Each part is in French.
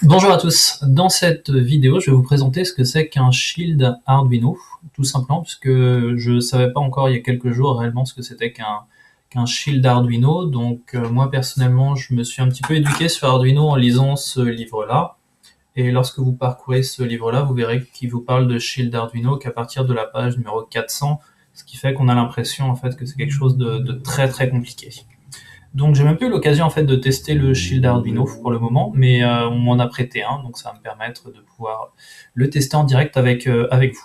Bonjour à tous, dans cette vidéo je vais vous présenter ce que c'est qu'un shield Arduino, tout simplement puisque je ne savais pas encore il y a quelques jours réellement ce que c'était qu'un shield Arduino, donc moi personnellement je me suis un petit peu éduqué sur Arduino en lisant ce livre-là, et lorsque vous parcourez ce livre-là vous verrez qu'il vous parle de shield Arduino qu'à partir de la page numéro 400, ce qui fait qu'on a l'impression en fait que c'est quelque chose de très très compliqué. Donc j'ai même pas eu l'occasion en fait de tester le Shield Arduino pour le moment, mais on m'en a prêté un, donc ça va me permettre de pouvoir le tester en direct avec vous.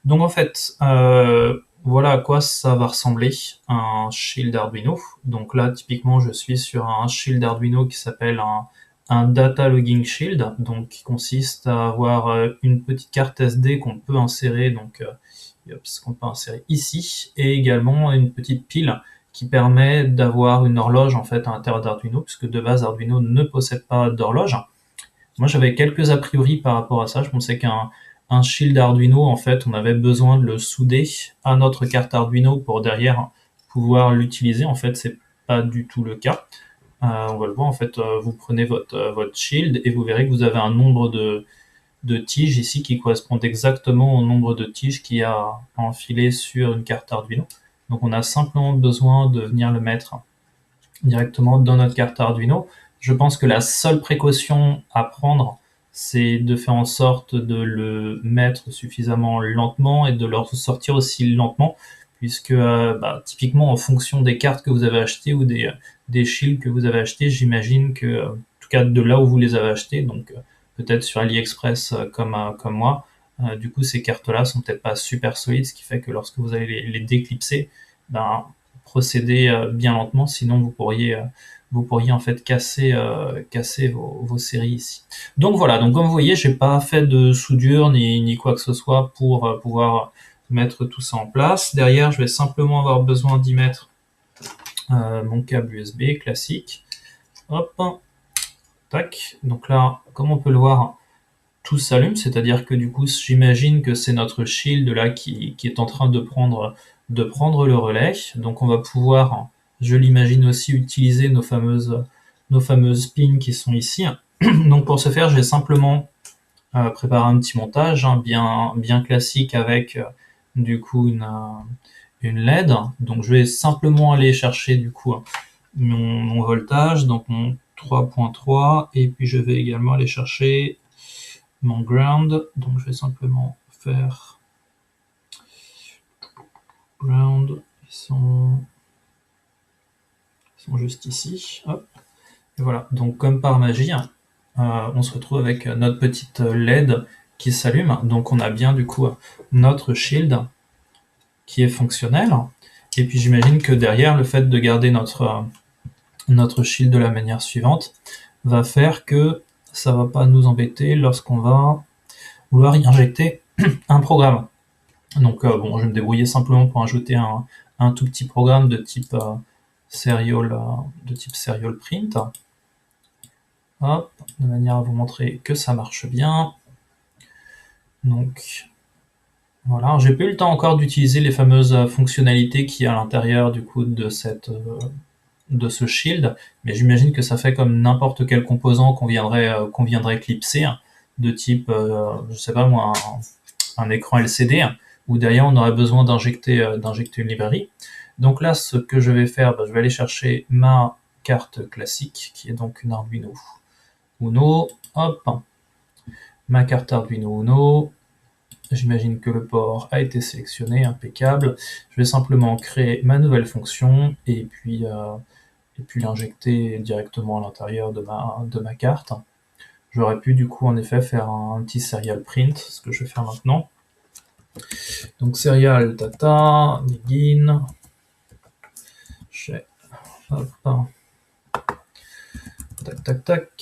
Donc en fait, voilà à quoi ça va ressembler un Shield Arduino. Donc là typiquement je suis sur un Shield Arduino qui s'appelle un Data Logging Shield, donc qui consiste à avoir une petite carte SD qu'on peut insérer, donc qu'on peut insérer ici, et également une petite pile qui permet d'avoir une horloge en fait à l'intérieur d'Arduino, puisque de base Arduino ne possède pas d'horloge. Moi j'avais quelques a priori par rapport à ça, je pensais qu'un shield Arduino en fait on avait besoin de le souder à notre carte Arduino pour derrière pouvoir l'utiliser. En fait c'est pas du tout le cas. On va le voir en fait, vous prenez votre shield et vous verrez que vous avez un nombre de tiges ici qui correspondent exactement au nombre de tiges qu'il y a à enfiler sur une carte Arduino. Donc on a simplement besoin de venir le mettre directement dans notre carte Arduino. Je pense que la seule précaution à prendre, c'est de faire en sorte de le mettre suffisamment lentement et de le sortir aussi lentement, puisque typiquement en fonction des cartes que vous avez achetées ou des shields que vous avez achetés, j'imagine que, en tout cas de là où vous les avez achetés, donc peut-être sur AliExpress comme moi, du coup ces cartes-là sont peut-être pas super solides, ce qui fait que lorsque vous allez les déclipser, ben, procéder bien lentement, sinon vous pourriez en fait casser vos séries ici. Donc voilà, donc comme vous voyez, j'ai pas fait de soudure ni quoi que ce soit pour pouvoir mettre tout ça en place. Derrière, je vais simplement avoir besoin d'y mettre mon câble USB classique. Hop, tac. Donc là, comme on peut le voir, tout s'allume, c'est-à-dire que du coup, j'imagine que c'est notre shield là qui est en train de prendre le relais. Donc on va pouvoir, je l'imagine aussi, utiliser nos fameuses pins qui sont ici. Donc pour ce faire, je vais simplement préparer un petit montage bien classique avec du coup une LED. Donc je vais simplement aller chercher du coup mon voltage, donc mon 3.3, et puis je vais également aller chercher mon ground, donc je vais simplement faire ground, ils sont juste ici, hop, et voilà, donc comme par magie, on se retrouve avec notre petite LED qui s'allume, donc on a bien du coup notre shield qui est fonctionnel, et puis j'imagine que derrière, le fait de garder notre shield de la manière suivante va faire que ça va pas nous embêter lorsqu'on va vouloir y injecter un programme. Donc bon, je vais me débrouiller simplement pour ajouter un tout petit programme de type serial print. Hop, de manière à vous montrer que ça marche bien. Donc voilà, j'ai pas eu le temps encore d'utiliser les fameuses fonctionnalités qu'il y a à l'intérieur du coup de de ce shield, mais j'imagine que ça fait comme n'importe quel composant qu'on viendrait clipser, de type, je sais pas moi, un écran LCD, où derrière on aurait besoin d'injecter une librairie. Donc là, ce que je vais faire, je vais aller chercher ma carte classique, qui est donc une Arduino Uno. Hop, ma carte Arduino Uno. J'imagine que le port a été sélectionné, impeccable. Je vais simplement créer ma nouvelle fonction et puis l'injecter directement à l'intérieur de ma carte. J'aurais pu du coup en effet faire un petit serial print, ce que je vais faire maintenant. Donc serial data, begin, hop, tac, tac, tac,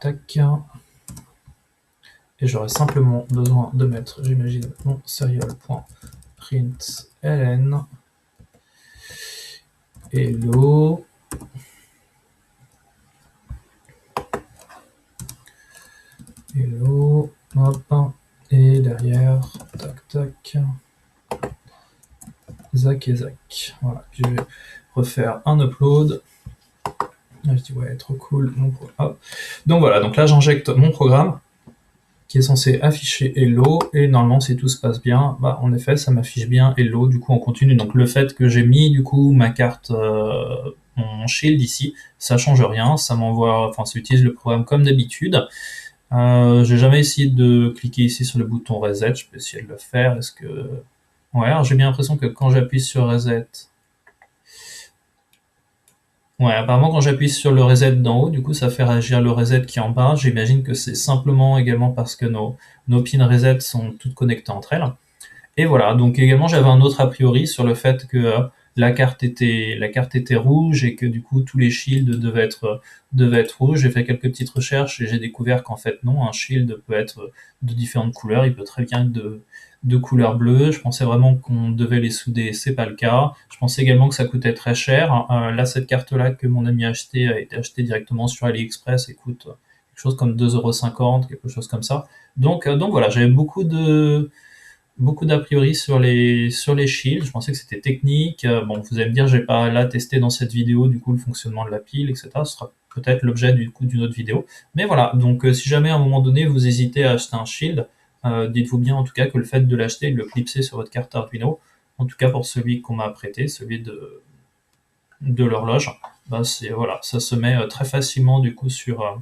tac, et j'aurais simplement besoin de mettre, j'imagine, mon serial.println, hello, hello, hop, et derrière, tac, tac, zac et zac. Voilà, puis je vais refaire un upload, Là, je dis ouais, trop cool. Hop. Donc voilà, donc là j'injecte mon programme qui est censé afficher Hello, et normalement si tout se passe bien, bah en effet ça m'affiche bien Hello, du coup on continue. Donc le fait que j'ai mis du coup ma carte, mon shield ici, ça change rien, ça m'envoie, enfin ça utilise le programme comme d'habitude. J'ai jamais essayé de cliquer ici sur le bouton reset, je peux essayer de le faire, est-ce que... Ouais, alors j'ai bien l'impression que quand j'appuie sur reset... Ouais, apparemment quand j'appuie sur le reset d'en haut, du coup ça fait réagir le reset qui est en bas. J'imagine que c'est simplement également parce que nos pins reset sont toutes connectées entre elles. Et voilà, donc également j'avais un autre a priori sur le fait que la carte était rouge et que du coup tous les shields devaient être rouges. J'ai fait quelques petites recherches et j'ai découvert qu'en fait non, un shield peut être de différentes couleurs, il peut très bien être de couleur bleue. Je pensais vraiment qu'on devait les souder, c'est pas le cas. Je pensais également que ça coûtait très cher. Là, cette carte-là que mon ami a acheté a été achetée directement sur AliExpress et coûte quelque chose comme 2,50 €, quelque chose comme ça. Donc voilà, j'avais beaucoup d'a priori sur les shields. Je pensais que c'était technique. Bon, vous allez me dire, j'ai pas là testé dans cette vidéo du coup le fonctionnement de la pile, etc. Ce sera peut-être l'objet du coup d'une autre vidéo. Mais voilà, donc si jamais à un moment donné vous hésitez à acheter un shield, dites-vous bien en tout cas que le fait de l'acheter et de le clipser sur votre carte Arduino, en tout cas pour celui qu'on m'a prêté, celui de l'horloge, bah c'est voilà, ça se met très facilement du coup sur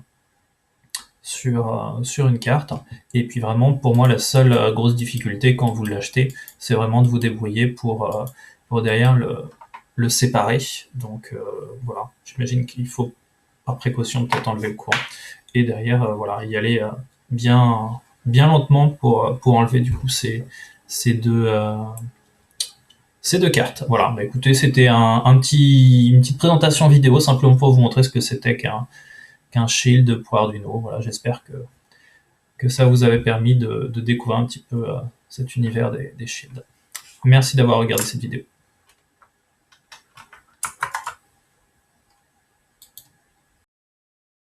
une carte. Et puis vraiment, pour moi, la seule grosse difficulté quand vous l'achetez, c'est vraiment de vous débrouiller pour derrière le séparer. Donc voilà, j'imagine qu'il faut par précaution peut-être enlever le courant. Et derrière, voilà, y aller bien lentement pour enlever du coup ces deux, ces deux cartes. Voilà, bah écoutez, c'était une petite présentation vidéo simplement pour vous montrer ce que c'était qu'un shield pour Arduino. Voilà, j'espère que ça vous avait permis de découvrir un petit peu cet univers des shields. Merci d'avoir regardé cette vidéo.